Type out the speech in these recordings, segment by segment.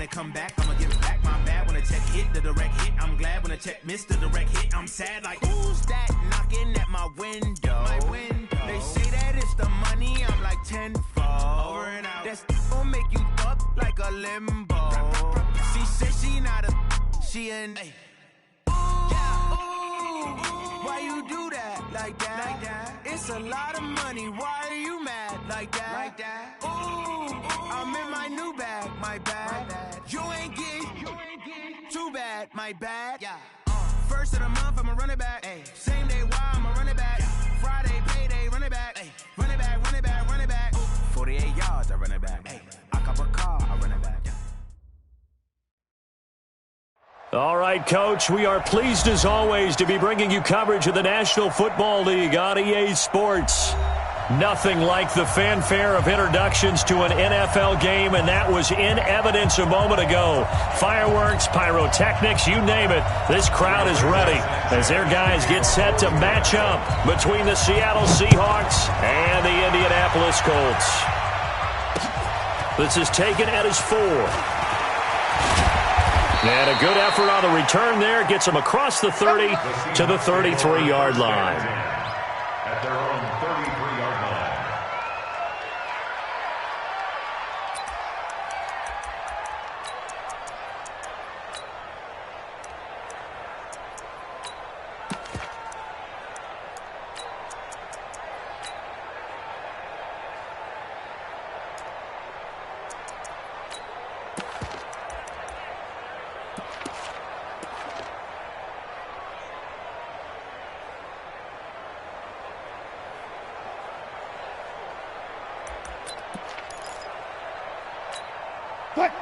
they come back, I'ma give it back. My bad when a check hit, the direct hit. I'm glad when a check missed the direct hit. I'm sad like, who's that knocking at my window? They say that it's the money, I'm like tenfold. Over and out. That's gon' make you up like a limbo. She said she not a, she an. Why you do that like that? It's a lot of money. Why are you mad like that? Ooh, I'm in my new bag, my bad. You ain't getting too bad, my bad. Yeah. First of the month, I'ma run it back. Ay. Same day, why I'ma run it back. Friday, payday, run it back. Ay. Run it back, run it back, run it back. 48 yards, I run it back. Ay. I cop a car, I run it back. All right, Coach, we are pleased as always to be bringing you coverage of the National Football League on EA Sports. Nothing like the fanfare of introductions to an NFL game, and that was in evidence a moment ago. Fireworks, pyrotechnics, you name it. This crowd is ready as their guys get set to match up between the Seattle Seahawks and the Indianapolis Colts. This is taken at his 4. And a good effort on the return there. Gets him across the 30 to the 33-yard line. At their own 33-yard line.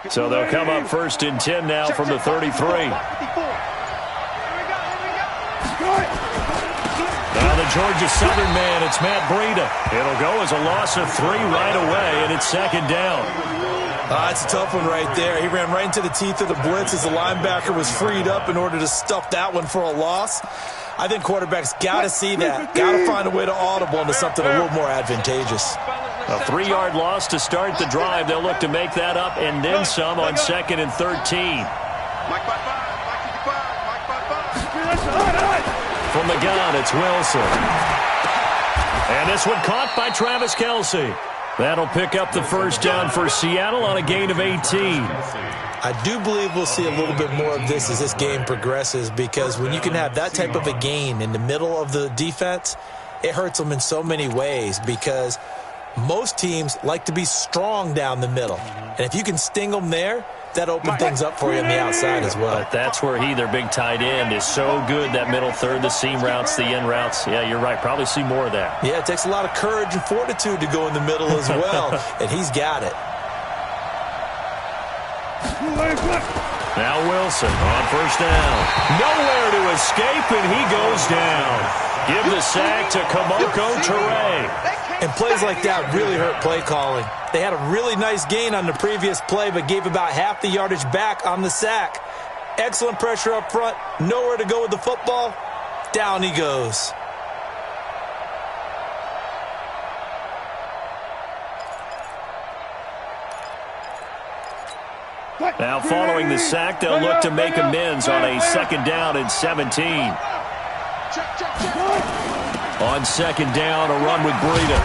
So they'll come up first and 10 now from the 33. Now the Georgia Southern man, it's Matt Breida. It'll go as a loss of 3 right away, and it's second down. It's a tough one right there. He ran right into the teeth of the blitz as the linebacker was freed up in order to stuff that one for a loss. I think quarterbacks got to see that. Got to find a way to audible into something a little more advantageous. A 3-yard loss to start the drive. They'll look to make that up and then some on 2nd and 13. From the gun, it's Wilson. And this one caught by Travis Kelce. That'll pick up the first down for Seattle on a gain of 18. I do believe we'll see a little bit more of this as this game progresses, because when you can have that type of a gain in the middle of the defense, it hurts them in so many ways, because most teams like to be strong down the middle. And if you can sting them there, that opens things up for you on the outside as well. But that's where their big tight end, is so good, that middle third, the seam routes, the in routes. Yeah, you're right. Probably see more of that. Yeah, it takes a lot of courage and fortitude to go in the middle as well, and he's got it. Now Wilson on first down. Nowhere to escape, and he goes down. Give the sack to Kamoko Toure. And plays like that really hurt play calling. They had a really nice gain on the previous play, but gave about half the yardage back on the sack. Excellent pressure up front. Nowhere to go with the football. Down he goes. Now following the sack, they'll look to make amends on a 2nd down and 17. On 2nd down, a run with Breida.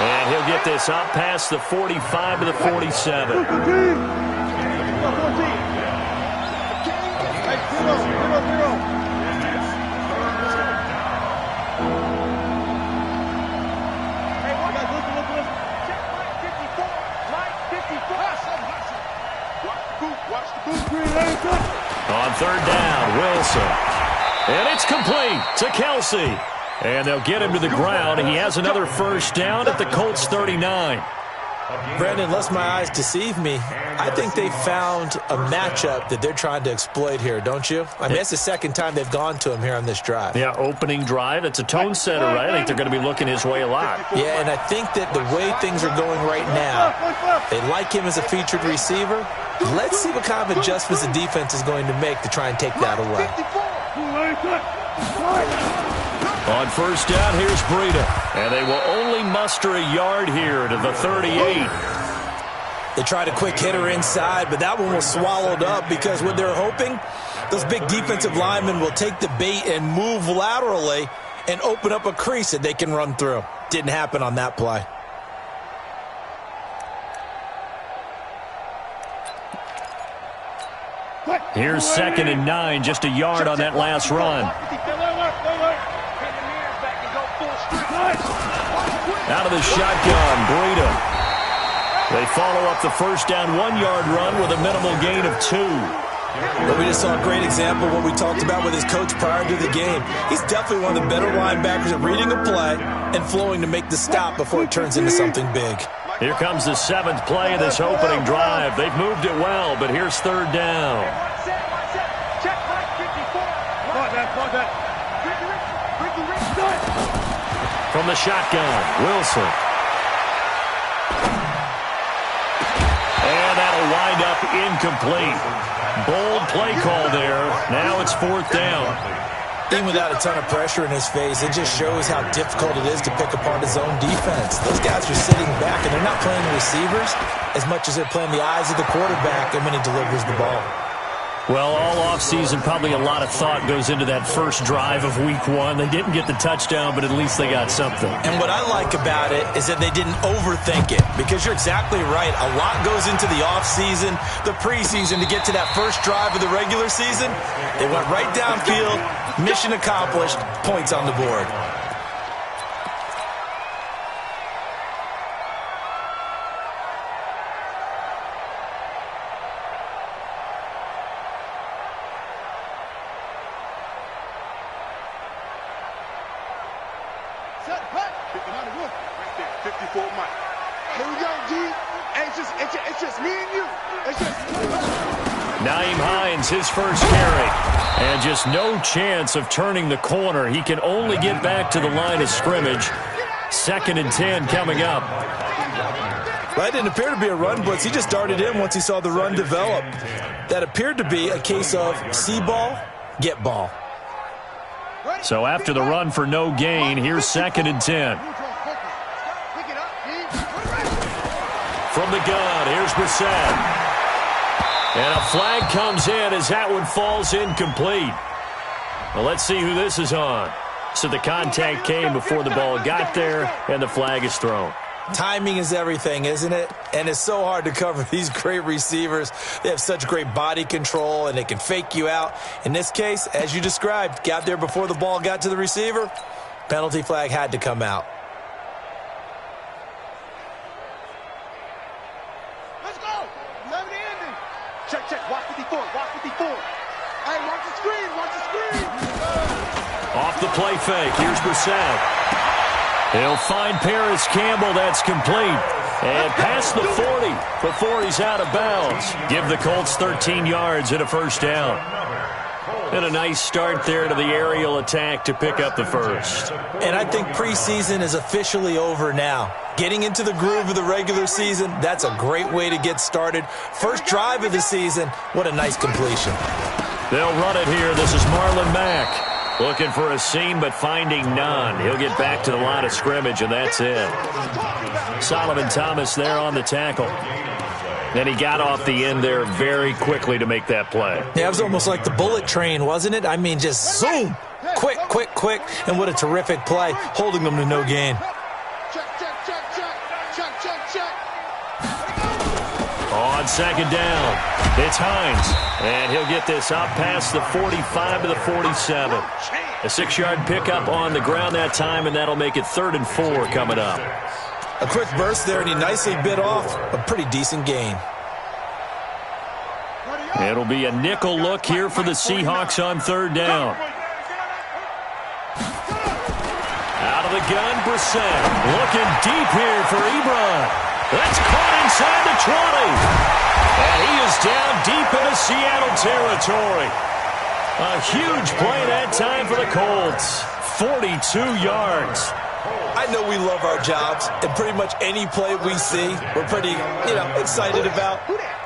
And he'll get this up past the 45 to the 47. On 3rd down, Wilson. And it's complete to Kelce. And they'll get him to the ground. He has another first down at the Colts 39. Brandon, unless my eyes deceive me, I think they found a matchup that they're trying to exploit here, don't you? I mean, that's the 2nd time they've gone to him here on this drive. Yeah, opening drive. It's a tone setter, right? I think they're going to be looking his way a lot. Yeah, and I think that the way things are going right now, they like him as a featured receiver. Let's see what kind of adjustments the defense is going to make to try and take that away. On first down, here's Breida. And they will only muster a yard here to the 38. They tried a quick hitter inside, but that one was swallowed up because what they're hoping, those big defensive linemen will take the bait and move laterally and open up a crease that they can run through. Didn't happen on that play. Here's 2nd and 9, just a yard on that last run. Out of the shotgun, Breida. They follow up the first down 1-yard run with a minimal gain of 2. But we just saw a great example of what we talked about with his coach prior to the game. He's definitely one of the better linebackers at reading a play and flowing to make the stop before it turns into something big. Here comes the 7th play of this opening drive. They've moved it well, but here's 3rd down. From the shotgun, Wilson. And that'll wind up incomplete. Bold play call there. Now it's 4th down. Even without a ton of pressure in his face, it just shows how difficult it is to pick apart his own defense. Those guys are sitting back, and they're not playing the receivers as much as they're playing the eyes of the quarterback and when he delivers the ball. Well, all offseason, probably a lot of thought goes into that first drive of Week 1. They didn't get the touchdown, but at least they got something. And what I like about it is that they didn't overthink it, because you're exactly right. A lot goes into the offseason, the preseason, to get to that first drive of the regular season. They went right downfield, mission accomplished, points on the board. His first carry, and just no chance of turning the corner. He can only get back to the line of scrimmage. 2nd and 10 coming up. That didn't appear to be a run blitz. He just darted in once he saw the run develop. That appeared to be a case of see ball, get ball. So after the run for no gain, here's 2nd and 10. From the gun, here's Brissett. And a flag comes in as that one falls incomplete. Well, let's see who this is on. So the contact came before the ball got there, and the flag is thrown. Timing is everything, isn't it? And it's so hard to cover these great receivers. They have such great body control, and they can fake you out. In this case, as you described, got there before the ball got to the receiver. Penalty flag had to come out. Check. Watch 54. Hey, watch the screen. Off the play fake. Here's Brissett. He'll find Paris Campbell. That's complete. And past the 40 before he's out of bounds. Give the Colts 13 yards and a first down. And a nice start there to the aerial attack to pick up the first. And I think preseason is officially over now. Getting into the groove of the regular season, that's a great way to get started. First drive of the season, what a nice completion. They'll run it here. This is Marlon Mack. Looking for a seam, but finding none. He'll get back to the line of scrimmage, and that's it. Solomon Thomas there on the tackle. And he got off the end there very quickly to make that play. Yeah, it was almost like the bullet train, wasn't it? I mean, just zoom. Quick. And what a terrific play, holding them to no gain. On 2nd down, it's Hines. And he'll get this up past the 45 to the 47. A 6-yard pickup on the ground that time, and that'll make it 3rd and 4 coming up. A quick burst there, and he nicely bit off a pretty decent gain. It'll be a nickel look here for the Seahawks on 3rd down. Out of the gun, Brissett. Looking deep here for Ebron. That's caught inside the 20. And he is down deep into Seattle territory. A huge play that time for the Colts. 42 yards. I know we love our jobs, and pretty much any play we see, we're pretty, excited about.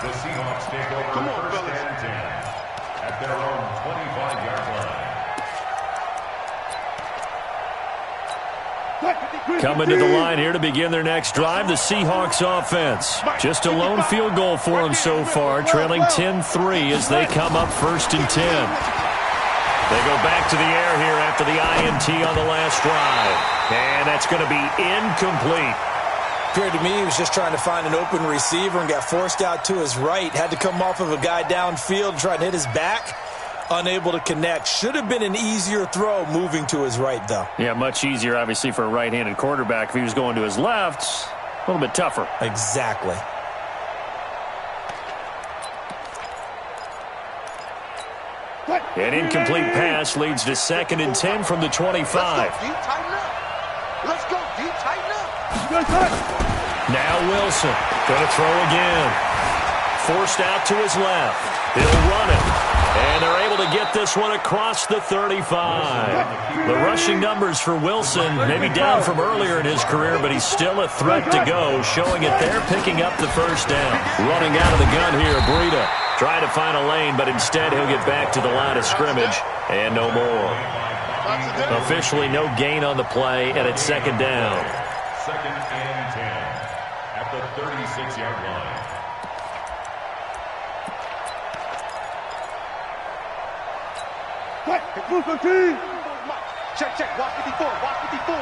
The Seahawks take over first and 10 at their own 25-yard line. Coming to the line here to begin their next drive, the Seahawks offense. Just a lone field goal for them so far, trailing 10-3 as they come up first and 10. They go back to the air here after the INT on the last drive. And that's going to be incomplete. Appeared to me he was just trying to find an open receiver and got forced out to his right. Had to come off of a guy downfield, try to hit his back. Unable to connect. Should have been an easier throw moving to his right, though. Yeah, much easier, obviously, for a right-handed quarterback. If he was going to his left, a little bit tougher. Exactly. An incomplete pass leads to 2nd and 10 from the 25. Let's go, deep, tighten up. Now Wilson going to throw again. Forced out to his left. He'll run it. And they're able to get this one across the 35. The rushing numbers for Wilson maybe down from earlier in his career, but he's still a threat to go, showing it there, picking up the first down. Running out of the gun here, Breida. Trying to find a lane, but instead he'll get back to the line of scrimmage and no more. Officially no gain on the play, and it's 2nd down. 2nd and 10 at the 36-yard line. Check, check, watch 54, watch 54.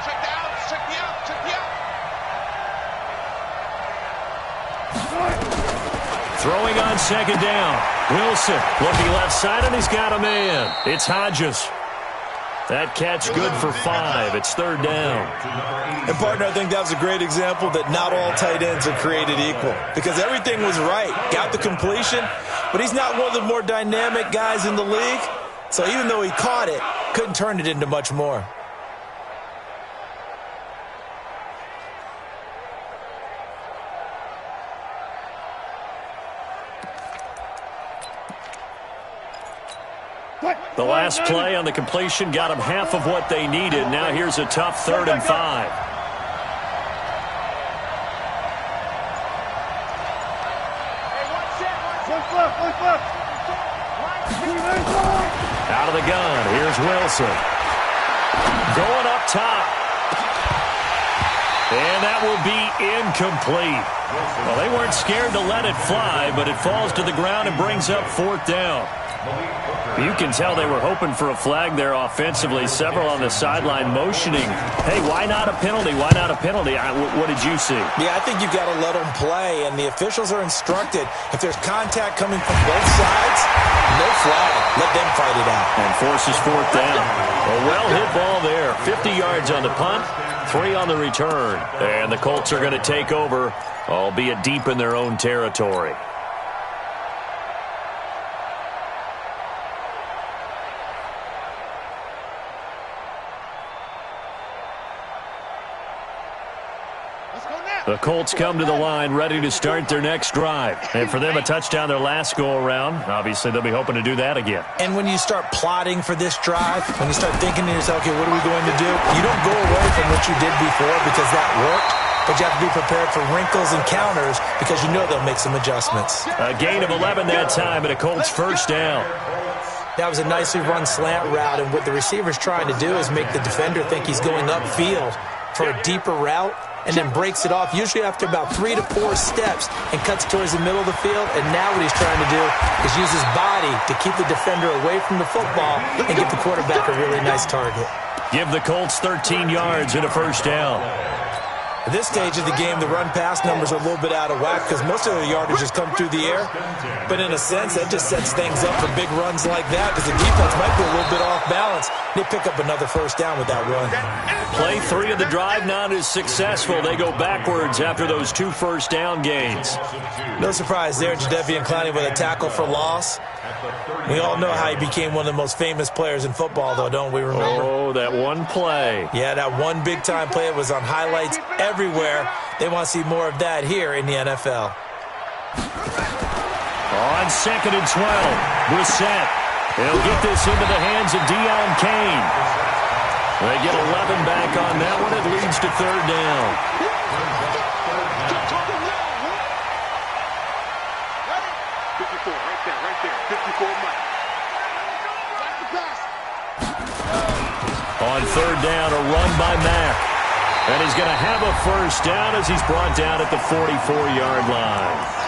Check the out, check the out, check the out. Throwing on 2nd down. Wilson looking left side, and he's got a man. It's Hodges. That catch good for 5. It's 3rd down. And, partner, I think that was a great example that not all tight ends are created equal. Because everything was right. Got the completion, but he's not one of the more dynamic guys in the league. So even though he caught it, couldn't turn it into much more. The last play on the completion got them half of what they needed. Now here's a tough 3rd and 5. Out of the gun, here's Wilson. Going up top. And that will be incomplete. Well, they weren't scared to let it fly, but it falls to the ground and brings up 4th down. You can tell they were hoping for a flag there offensively. Several on the sideline motioning, hey, why not a penalty? Why not a penalty? What did you see? Yeah, I think you've got to let them play, and the officials are instructed. If there's contact coming from both sides, no flag. Let them fight it out. And forces 4th down. A well-hit ball there. 50 yards on the punt, 3 on the return. And the Colts are going to take over, albeit deep in their own territory. The Colts come to the line ready to start their next drive. And for them, a touchdown their last go-around. Obviously, they'll be hoping to do that again. And when you start plotting for this drive, when you start thinking to yourself, okay, what are we going to do? You don't go away from what you did before because that worked. But you have to be prepared for wrinkles and counters because you know they'll make some adjustments. A gain of 11 that time, and a Colts first down. That was a nicely run slant route, and what the receiver's trying to do is make the defender think he's going upfield for a deeper route, and then breaks it off, usually after about 3 to 4 steps, and cuts towards the middle of the field. And now what he's trying to do is use his body to keep the defender away from the football and give the quarterback a really nice target. Give the Colts 13 yards and a first down. At this stage of the game, the run-pass numbers are a little bit out of whack because most of the yardage has come through the air. But in a sense, that just sets things up for big runs like that because the defense might be a little bit off balance. They pick up another first down with that run. Play 3 of the drive not as successful. They go backwards after those 2 first down gains. No surprise there, Jadeveon Clowney with a tackle for loss. We all know how he became one of the most famous players in football, though, don't we remember? Oh, that one play. Yeah, that one big-time play. It was on highlights everywhere. They want to see more of that here in the NFL. On 2nd and 12, Brissett. He'll get this into the hands of Deion Kane. They get 11 back on that one. It leads to 3rd down. third down, a run by Mack. And he's going to have a first down as he's brought down at the 44-yard line.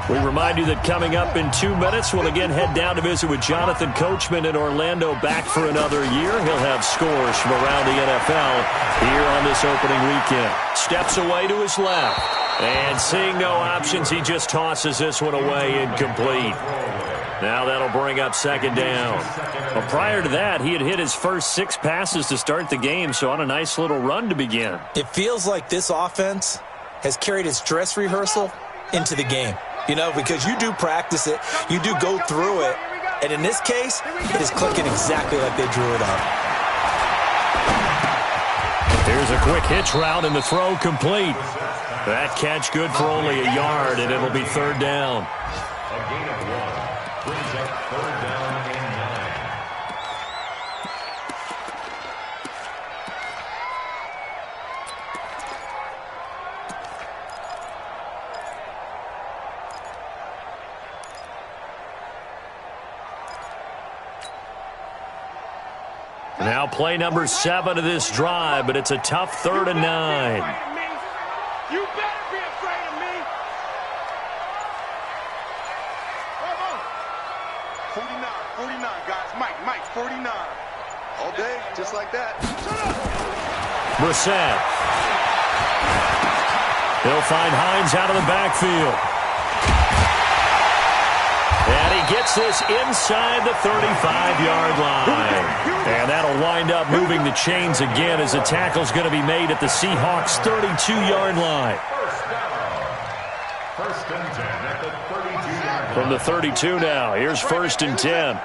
We remind you that coming up in 2 minutes, we'll again head down to visit with Jonathan Coachman in Orlando, back for another year. He'll have scores from around the NFL here on this opening weekend. Steps away to his left. And seeing no options, he just tosses this one away incomplete. Now that'll bring up second down. Well, prior to that, he had hit his first 6 passes to start the game, so on a nice little run to begin. It feels like this offense has carried its dress rehearsal into the game. You know, because you do practice it, you do go through it, and in this case, it is clicking exactly like they drew it up. Here's a quick hitch route, and the throw complete. That catch good for only a yard, and it'll be third down. A gain of 1 brings up third down and 9. Now play number 7 of this drive, but it's a tough 3rd and 9. You better be afraid of me. 49, guys. Mike, 49. All day, just like that. Brissett. He'll find Hines out of the backfield. And he gets this inside the 35-yard line. And that'll wind up moving the chains again as the tackle's going to be made at the Seahawks' 32-yard line. First and 10 at the 32-yard line. From the 32 now, here's first and 10.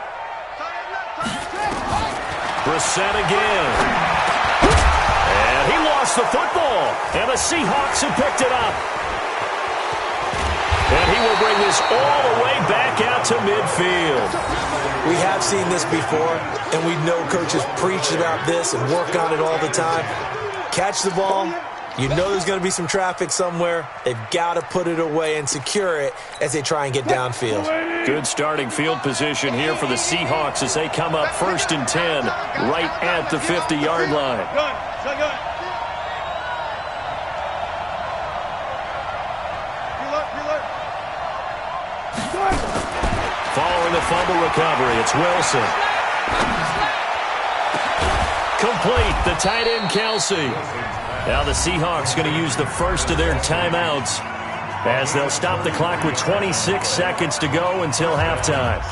Brissett again. And he lost the football. And the Seahawks have picked it up. And he will bring this all the way back out to midfield. We have seen this before, and we know coaches preach about this and work on it all the time. Catch the ball. You know there's going to be some traffic somewhere. They've got to put it away and secure it as they try and get downfield. Good starting field position here for the Seahawks as they come up first and 10 right at the 50-yard line. Following the fumble recovery, it's Wilson. Complete, the tight end, Kelsey. Now the Seahawks going to use the first of their timeouts as they'll stop the clock with 26 seconds to go until halftime.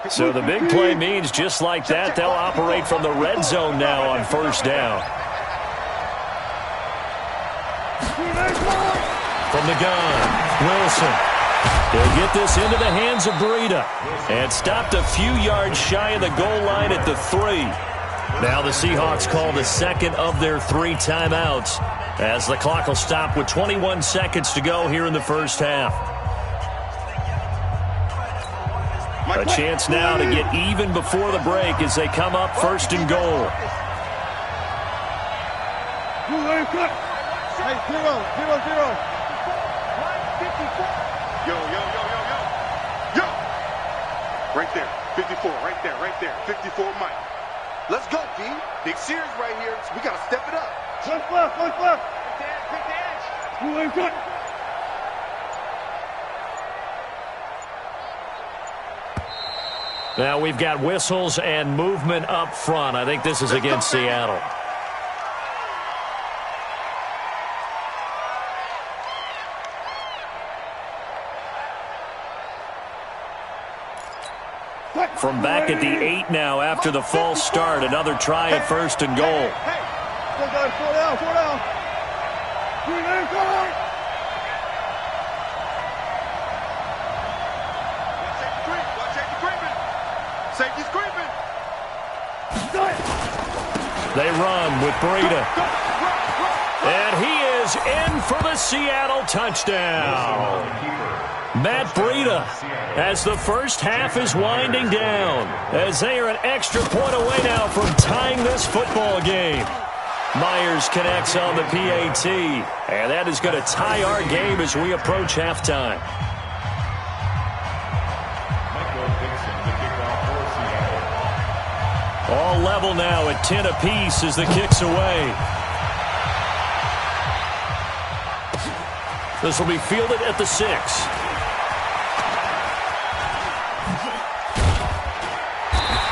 So the big play means just like that, they'll operate from the red zone now on first down. From the gun, Wilson. He'll get this into the hands of Breida. And stopped a few yards shy of the goal line at the 3. Now the Seahawks call the second of their 3 timeouts as the clock will stop with 21 seconds to go here in the first half. A chance now to get even before the break as they come up first and goal. Hey, 0. Yo. Right there, 54, right there, 54, Mike. Let's go, D. Big series right here. We got to step it up. One left. Quick dash. Now we've got whistles and movement up front. I think this is against Seattle. From back at the 8 now after the false start. Another try at first and goal. Four down. Safety's creeping. They run with Breida. And he is goes in for the Seattle touchdown. Matt Breida, as the first half is winding down, as they are an extra point away now from tying this football game. Myers connects on the PAT, and that is going to tie our game as we approach halftime. All level now at 10 apiece as the kick's away. This will be fielded at the 6.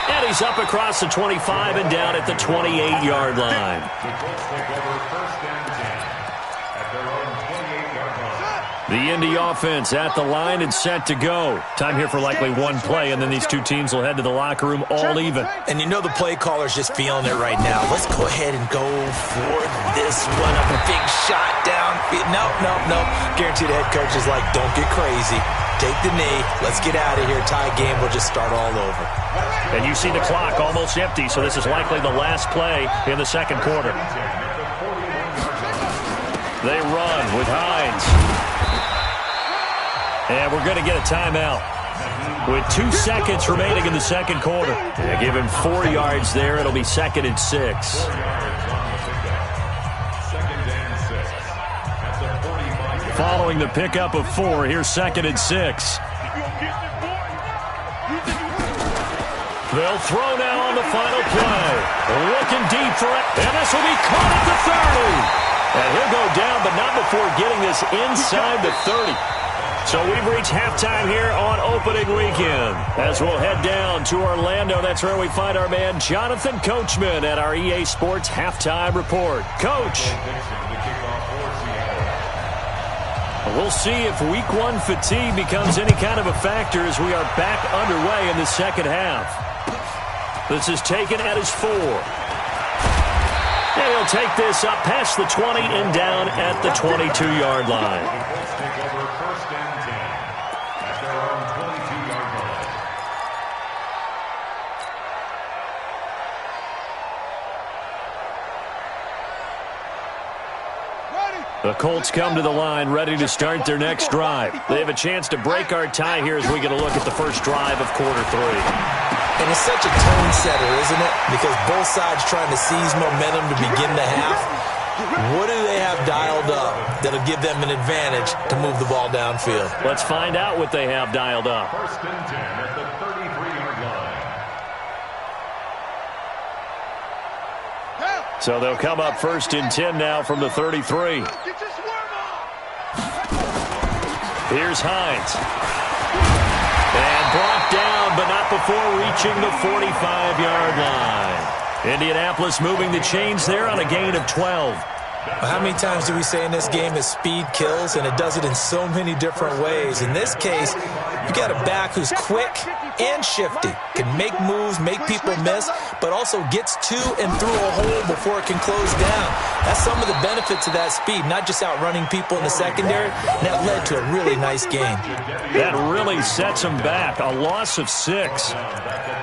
And he's up across the 25 and down at the 28-yard line. The Colts take over first and 10 at their own 28-yard line. The Indy offense at the line and set to go. Time here for likely one play, and then these two teams will head to the locker room all even. And you know the play caller's just feeling it right now. Let's go ahead and go for this one. Up a big shot down. No. Guaranteed the head coach is like, don't get crazy. Take the knee. Let's get out of here. Tie game. We'll just start all over. And you see the clock almost empty, so this is likely the last play in the second quarter. They run with Hines. And we're going to get a timeout with 2 seconds remaining in the second quarter. They give him 4 yards there. It'll be 2nd and 6. Following the pickup of 4, here's 2nd and 6. They'll throw now on the final play. Looking deep for it, and this will be caught at the 30. And he'll go down, but not before getting this inside the 30. So we've reached halftime here on opening weekend. As we'll head down to Orlando, that's where we find our man Jonathan Coachman at our EA Sports Halftime Report. Coach. We'll see if Week 1 fatigue becomes any kind of a factor as we are back underway in the second half. This is taken at his 4. And he'll take this up past the 20 and down at the 22-yard line. The Colts come to the line ready to start their next drive. They have a chance to break our tie here as we get a look at the first drive of quarter 3. And it's such a tone setter, isn't it? Because both sides trying to seize momentum to begin the half. What do they have dialed up that'll give them an advantage to move the ball downfield? Let's find out what they have dialed up. First and 10 at the 33-yard line. So they'll come up first and 10 now from the 33. Here's Hines. And brought down, but not before reaching the 45-yard line. Indianapolis moving the chains there on a gain of 12. How many times do we say in this game that speed kills, and it does it in so many different ways? In this case, you got a back who's quick and shifty, can make moves, make people miss, but also gets to and through a hole before it can close down. That's some of the benefits of that speed, not just outrunning people in the secondary, and that led to a really nice game. That really sets them back, a loss of 6.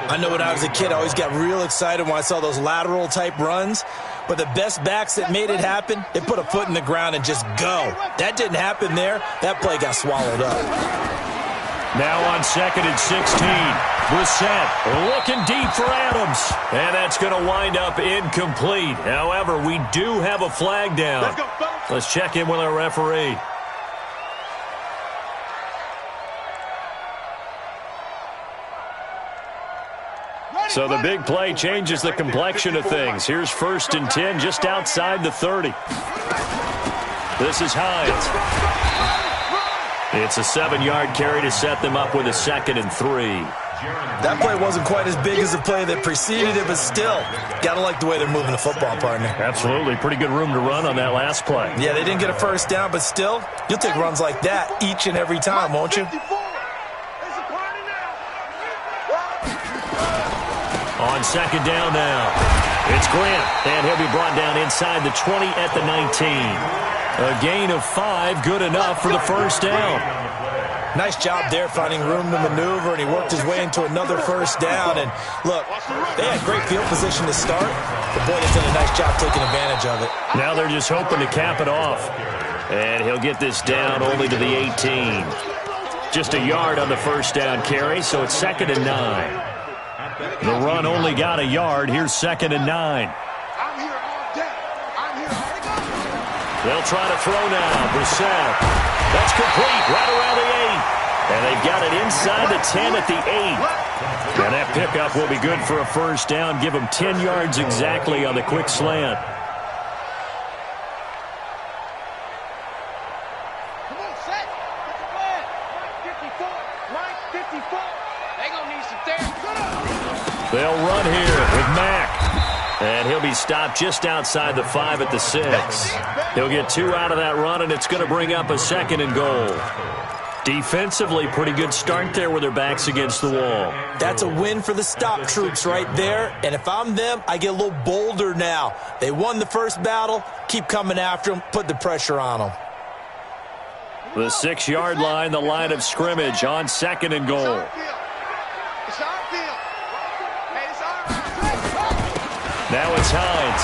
I know when I was a kid, I always got real excited when I saw those lateral-type runs. But the best backs that made it happen, they put a foot in the ground and just go. That didn't happen there. That play got swallowed up. Now on 2nd and 16. Brissett looking deep for Adams. And that's going to wind up incomplete. However, we do have a flag down. Let's check in with our referee. So the big play changes the complexion of things. Here's 1st and 10 just outside the 30. This is Hines. It's a 7-yard carry to set them up with a 2nd and 3. That play wasn't quite as big as the play that preceded it, but still, got to like the way they're moving the football, partner. Absolutely. Pretty good room to run on that last play. Yeah, they didn't get a first down, but still, you'll take runs like that each and every time, won't you? On 2nd down now, it's Grant, and he'll be brought down inside the 20 at the 19. A gain of 5, good enough for the first down. Nice job there finding room to maneuver, and he worked his way into another first down. And look, they had great field position to start, but boy, they've done a nice job taking advantage of it. Now they're just hoping to cap it off. And he'll get this down only to the 18. Just a yard on the first down carry, so it's 2nd and 9. The run only got a yard. Here's 2nd and 9. They'll try to throw now. Brissett. That's complete right around the 8. And they've got it inside the 10 at the 8. And that pickup will be good for a first down. Give them 10 yards exactly on the quick slant. Come on, set. What's the plan? Mike 54. They gonna need some therapy. They'll run here with Mack. And he'll be stopped just outside the 5 at the 6. He'll get 2 out of that run, and it's going to bring up a 2nd and goal. Defensively, pretty good start there with their backs against the wall. That's a win for the stop troops right there. And if I'm them, I get a little bolder now. They won the first battle. Keep coming after them. Put the pressure on them. The 6-yard line, the line of scrimmage on 2nd and goal. Now it's Hines.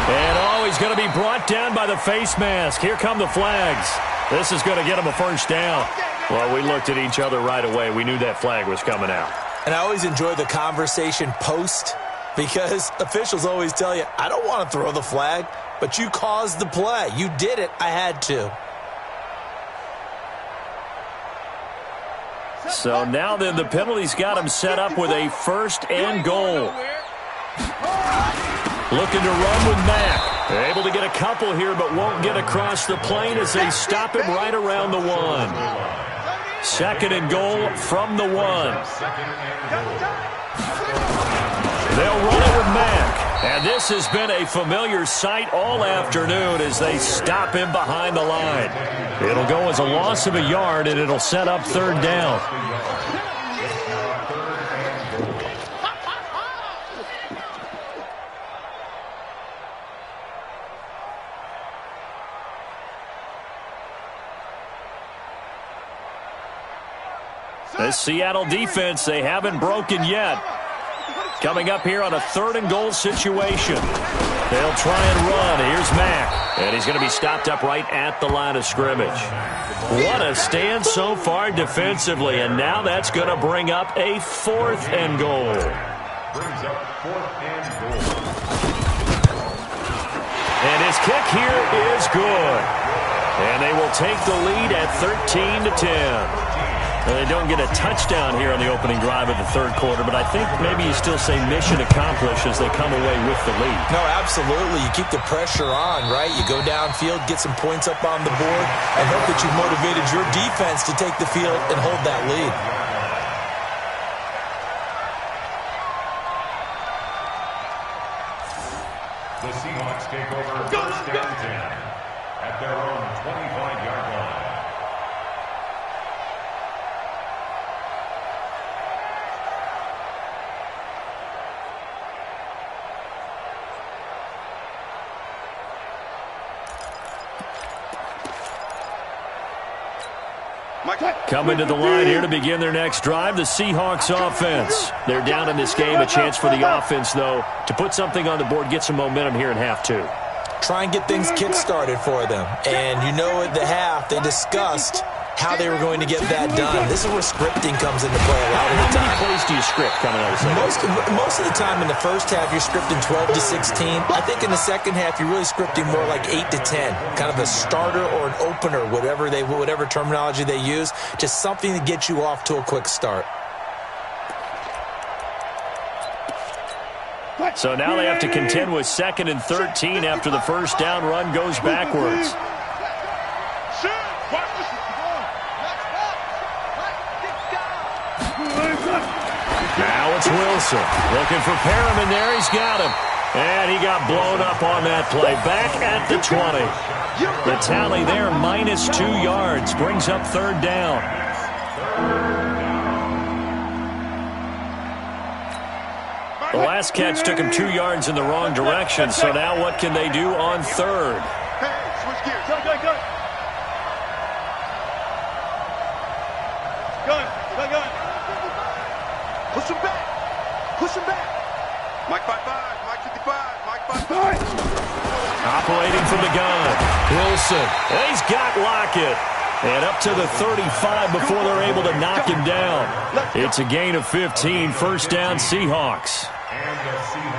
And, he's going to be brought down by the face mask. Here come the flags. This is going to get him a first down. Well, we looked at each other right away. We knew that flag was coming out. And I always enjoy the conversation post because officials always tell you, I don't want to throw the flag, but you caused the play. You did it. I had to. So now then the penalty's got him set up with a 1st and goal. Looking to run with Mack. They're able to get a couple here, but won't get across the plane as they stop him right around the 1. 2nd and goal from the 1. They'll run it with Mack. And this has been a familiar sight all afternoon as they stop him behind the line. It'll go as a loss of a yard, and it'll set up 3rd down. This Seattle defense, they haven't broken yet. Coming up here on a 3rd and goal situation. They'll try and run. Here's Mack. And he's going to be stopped up right at the line of scrimmage. What a stand so far defensively. And now that's going to bring up a 4th and goal. Brings up 4th and goal. And his kick here is good. And they will take the lead at 13-10. And they don't get a touchdown here on the opening drive of the 3rd quarter, but I think maybe you still say mission accomplished as they come away with the lead. No, absolutely. You keep the pressure on, right? You go downfield, get some points up on the board, and hope that you've motivated your defense to take the field and hold that lead. The Seahawks take over 1st and 10 at their own 25-yard line. Coming to the line here to begin their next drive, the Seahawks offense. They're down in this game. A chance for the offense, though, to put something on the board, get some momentum here in half 2. Try and get things kick-started for them. And you know at the half, they discussed how they were going to get that done. This is where scripting comes into play a lot of the time. How many plays do you script coming out of the second? Most of the time in the first half, you're scripting 12 to 16. I think in the second half, you're really scripting more like 8 to 10. Kind of a starter or an opener, whatever terminology they use. Just something to get you off to a quick start. So now they have to contend with 2nd and 13 after the first down run goes backwards. Now it's Wilson looking for Perriman there. He's got him. And he got blown up on that play. Back at the 20. The tally there, -2 yards. Brings up 3rd down. The last catch took him 2 yards in the wrong direction. So now what can they do on 3rd? Push him back. Mike 5-5, Mike 55, Mike 5-5. Operating from the gun. Wilson. He's got Lockett. And up to the 35 before they're able to knock him down. It's a gain of 15, first down Seahawks.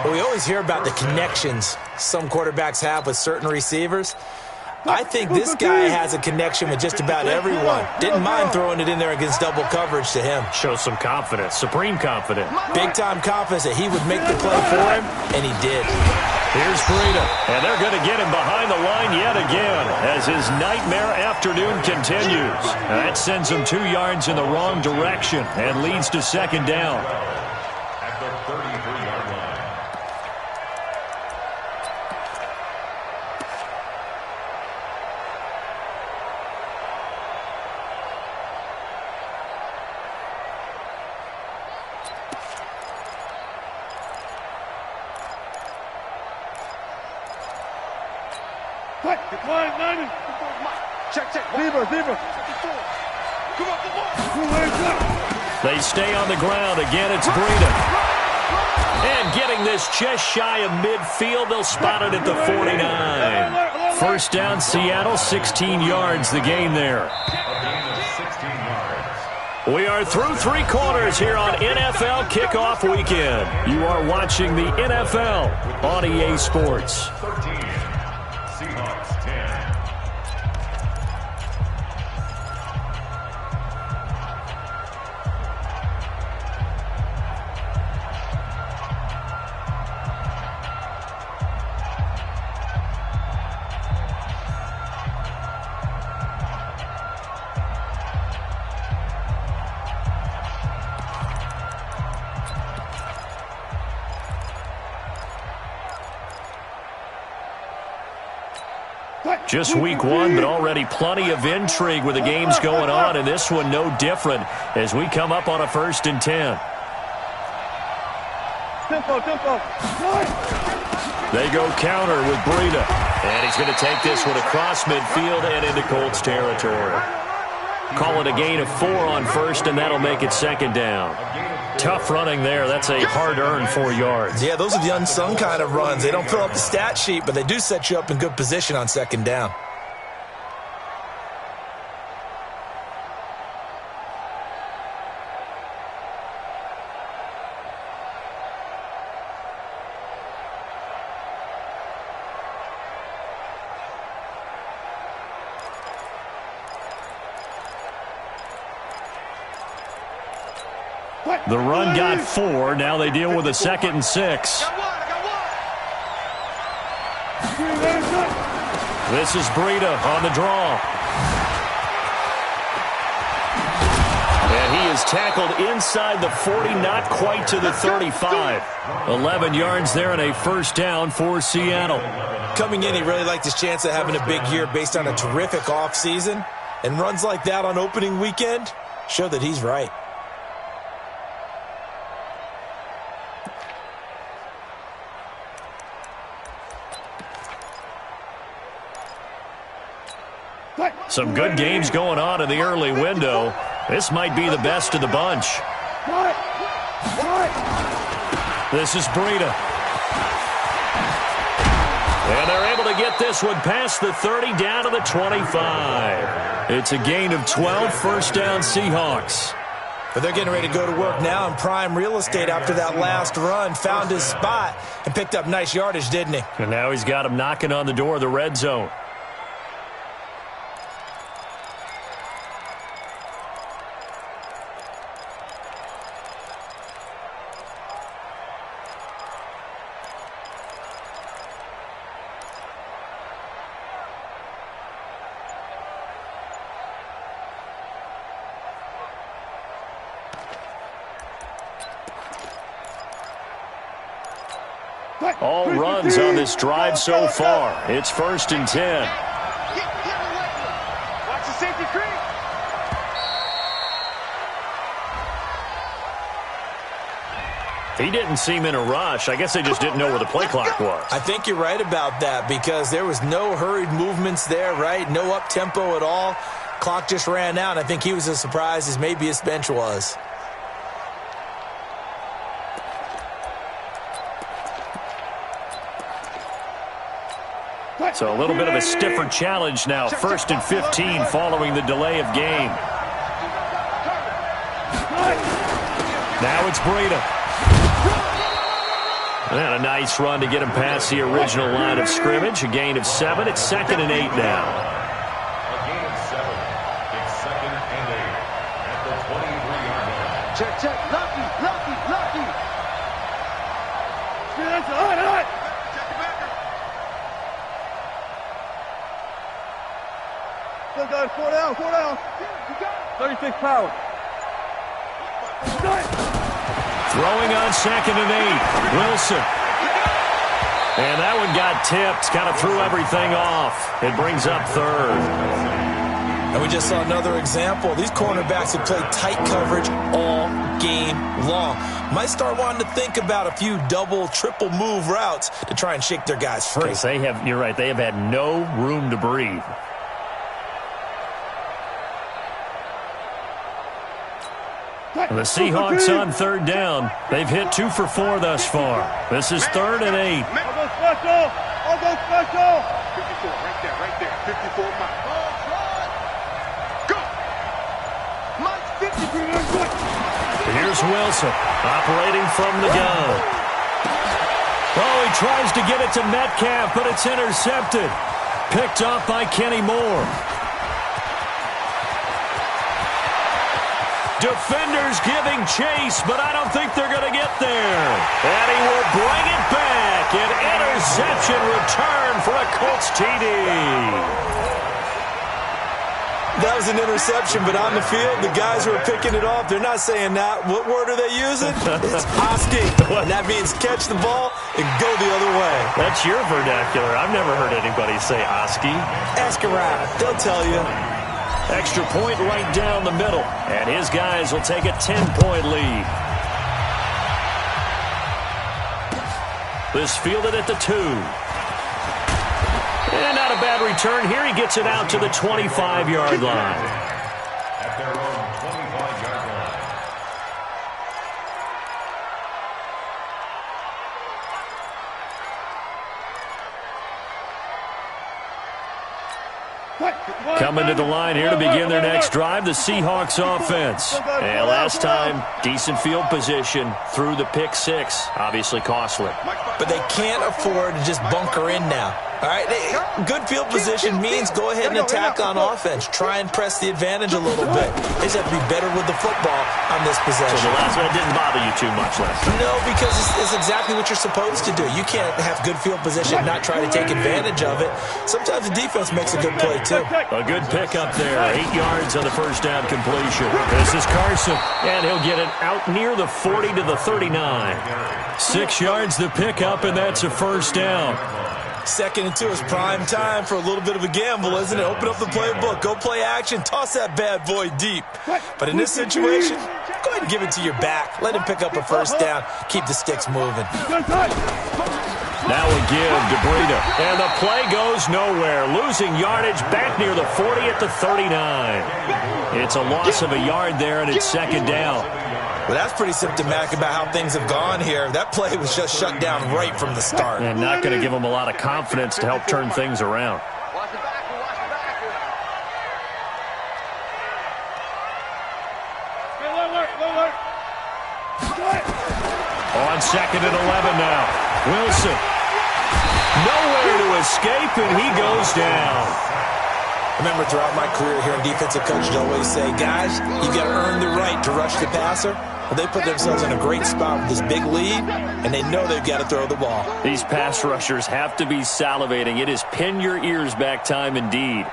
Well, we always hear about the connections some quarterbacks have with certain receivers. I think this guy has a connection with just about everyone. Didn't mind throwing it in there against double coverage to him. Shows some confidence, supreme confidence. Big-time confidence that he would make the play for him, and he did. Here's Breida, and they're going to get him behind the line yet again as his nightmare afternoon continues. That sends him 2 yards in the wrong direction and leads to second down. At the 33-yard line. Check. Beaver. Come on. They stay on the ground. Again, it's Breida. And getting this just shy of midfield, they'll spot it at the 49. First down, Seattle, 16 yards, the gain there. A gain of 16 yards. We are through 3 quarters here on NFL Kickoff Weekend. You are watching the NFL on EA Sports. 13. Seahawks 10. Just week 1, but already plenty of intrigue with the games going on, and this one no different as we come up on a 1st and 10. Tempo. They go counter with Breida, and he's going to take this one across midfield and into Colts territory. Call it a gain of 4 on 1st, and that'll make it second down. Tough running there. That's a hard-earned 4 yards. Yeah, those are the unsung kind of runs. They don't fill up the stat sheet, but they do set you up in good position on second down. The run got 4. Now they deal with a 2nd and 6. This is Breida on the draw. And he is tackled inside the 40, not quite to the 35. 11 yards there and a first down for Seattle. Coming in, he really liked his chance of having a big year based on a terrific offseason. And runs like that on opening weekend show that he's right. Some good games going on in the early window. This might be the best of the bunch. This is Breida. And they're able to get this one past the 30 down to the 25. It's a gain of 12, first down Seahawks. But they're getting ready to go to work now in prime real estate after that last run. Found his spot and picked up nice yardage, didn't he? And now he's got him knocking on the door of the red zone. All runs on this drive so far. It's 1st and 10. Watch the safety creep. He didn't seem in a rush. I guess they just didn't know where the play clock was. I think you're right about that because there was no hurried movements there, right? No up-tempo at all. Clock just ran out. I think he was as surprised as maybe his bench was. So a little bit of a stiffer challenge now. 1st and 15 following the delay of game. Now it's Breida. And a nice run to get him past the original line of scrimmage. A gain of 7. It's 2nd and 8 now. A gain of 7. It's 2nd and 8 at the 23-yard line. Check, check. Lucky. Still got 4 down. 36 power. Throwing on 2nd and 8. Wilson. And that one got tipped. Kind of threw everything off. It brings up 3rd. And we just saw another example. These cornerbacks have played tight coverage all game long. Might start wanting to think about a few double, triple move routes to try and shake their guys free. You're right, they have had no room to breathe. The Seahawks on 3rd down. They've hit 2 for 4 thus far. This is 3rd and 8. I'll go special. 54, right there. 54, Mike. Go. Mike, 50. Here's Wilson, operating from the gun. Oh, he tries to get it to Metcalf, but it's intercepted. Picked off by Kenny Moore. Defenders giving chase, but I don't think they're going to get there. And he will bring it back. An interception return for a Colts TD. That was an interception, but on the field, the guys who are picking it off, they're not saying that. What word are they using? It's asking. And that means catch the ball and go the other way. That's your vernacular. I've never heard anybody say Oski. Ask around. They'll tell you. Extra point right down the middle. And his guys will take a 10-point lead. This fielded at the 2. And not a bad return here. He gets it out to the 25-yard line. At their own 25-yard line. Coming to the line here to begin their next drive, the Seahawks offense. And last time, decent field position through the pick 6. Obviously costly. But they can't afford to just bunker in now. All right, good field position means go ahead and attack on offense. Try and press the advantage a little bit. They just have to be better with the football on this possession. So the last one didn't bother you too much last time? No, because it's exactly what you're supposed to do. You can't have good field position and not try to take advantage of it. Sometimes the defense makes a good play, too. A good pick up there. 8 yards on the first down completion. This is Carson, and he'll get it out near the 40 to the 39. 6 yards the pick up, and that's a first down. 2nd and 2 is prime time for a little bit of a gamble, isn't it? Open up the playbook, go play action, toss that bad boy deep. But in this situation, go ahead and give it to your back. Let him pick up a first down. Keep the sticks moving. Now a give to Breida, and the play goes nowhere. Losing yardage back near the 40 at the 39. It's a loss of a yard there, and it's 2nd down. Well, that's pretty symptomatic about how things have gone here. That play was just shut down right from the start. And not going to give them a lot of confidence to help turn things around. Watch the backer, watch the backer. On 2nd and 11 now. Wilson. Nowhere to escape, and he goes down. Remember, throughout my career here in defensive coaches always say, guys, you got to earn the right to rush the passer. Well, they put themselves in a great spot with this big lead, and they know they've got to throw the ball. These pass rushers have to be salivating. It is pin your ears back time indeed.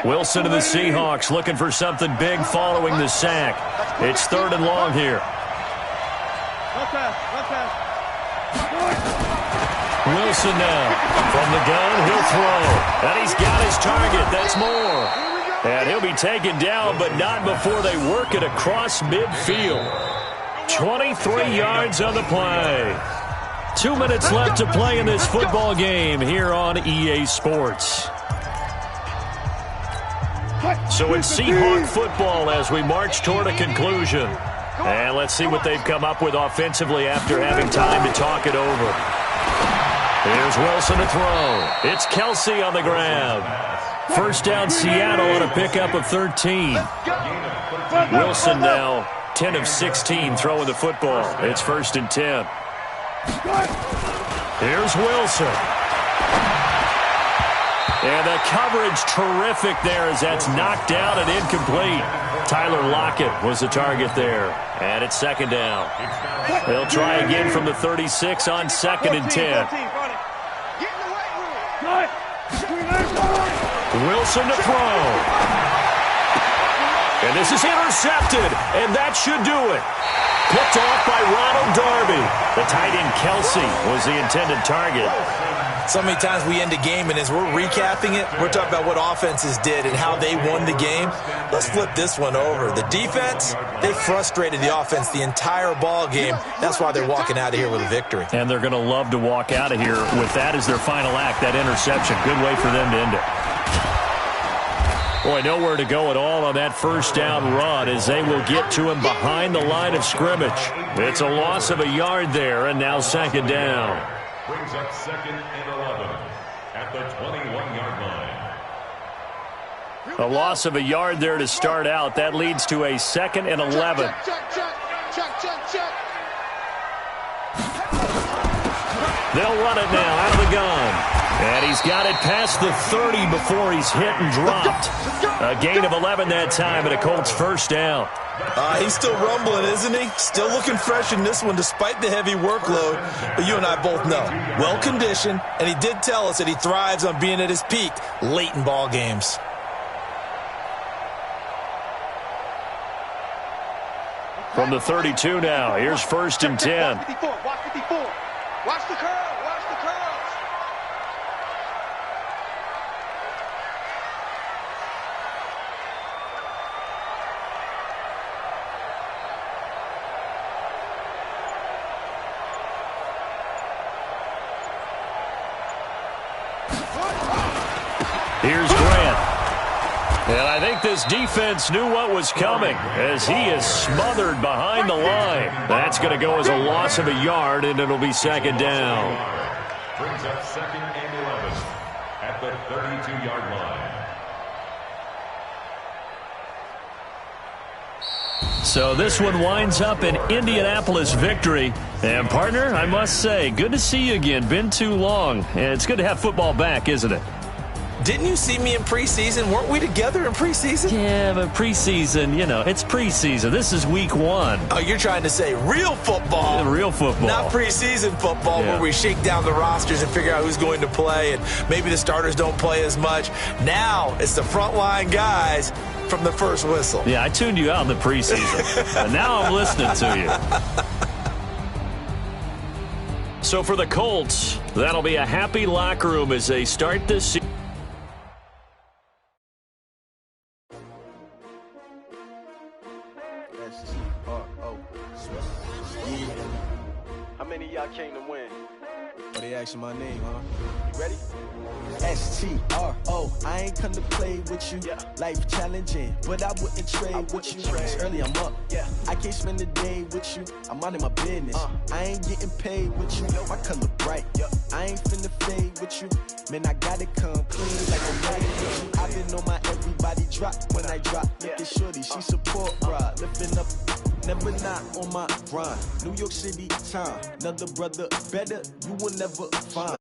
Wilson to the Seahawks looking for something big following the sack. It's 3rd and long here. Wilson now. From the gun, he'll throw. And he's got his target. That's Moore. And he'll be taken down, but not before they work it across midfield. 23 yards on the play. 2 minutes left to play in this football game here on EA Sports. So it's Seahawk football as we march toward a conclusion. And let's see what they've come up with offensively after having time to talk it over. Here's Wilson to throw. It's Kelsey on the grab. First down, Seattle on a pickup of 13. Wilson now 10 of 16 throwing the football. It's 1st and 10. Here's Wilson. And the coverage terrific there as that's knocked down and incomplete. Tyler Lockett was the target there. And it's 2nd down. They'll try again from the 36 on 2nd and 10. Wilson to throw. And this is intercepted, and that should do it. Picked off by Ronald Darby. The tight end Kelsey was the intended target. So many times we end a game, and as we're recapping it, we're talking about what offenses did and how they won the game. Let's flip this one over. The defense, they frustrated the offense the entire ball game. That's why they're walking out of here with a victory. And they're going to love to walk out of here with that as their final act, that interception. Good way for them to end it. Boy, nowhere to go at all on that first down run as they will get to him behind the line of scrimmage. It's a loss of a yard there, and now 2nd down. Brings up 2nd and 11 at the 21-yard line. A loss of a yard there to start out. That leads to a 2nd and 11. Check. They'll run it now out of the gun. And he's got it past the 30 before he's hit and dropped. A gain of 11 that time, and a Colts 1st down. He's still rumbling, isn't he? Still looking fresh in this one despite the heavy workload. But you and I both know, well-conditioned, and he did tell us that he thrives on being at his peak late in ball games. From the 32 now, here's 1st and 10. Watch 54. Watch the curl. Here's Grant. And I think this defense knew what was coming as he is smothered behind the line. That's going to go as a loss of a yard, and it'll be 2nd down. Brings up 2nd and 11 at the 32-yard line. So this one winds up an Indianapolis victory. And, partner, I must say, good to see you again. Been too long. And it's good to have football back, isn't it? Didn't you see me in preseason? Weren't we together in preseason? Yeah, but preseason, it's preseason. This is week 1. Oh, you're trying to say real football. Real football. Not preseason football where we shake down the rosters and figure out who's going to play, and maybe the starters don't play as much. Now it's the frontline guys from the first whistle. Yeah, I tuned you out in the preseason, and now I'm listening to you. So for the Colts, that'll be a happy locker room as they start this season. How many of y'all came to win? Oh, they asking my name, huh? You ready? S-T-R-O, I ain't come to play with you. Yeah. Life challenging, but I wouldn't trade with you. It's early, I'm up. Yeah. I can't spend the day with you. I'm out of my business. I ain't getting paid with you. My color bright. I ain't finna fade with you. Man, I gotta come clean like I'm ready with you. I've been on my everybody drop when I drop. Look at shorty, she support rod. Lifting up, never not on my grind. New York City time. Another brother better, you will never find.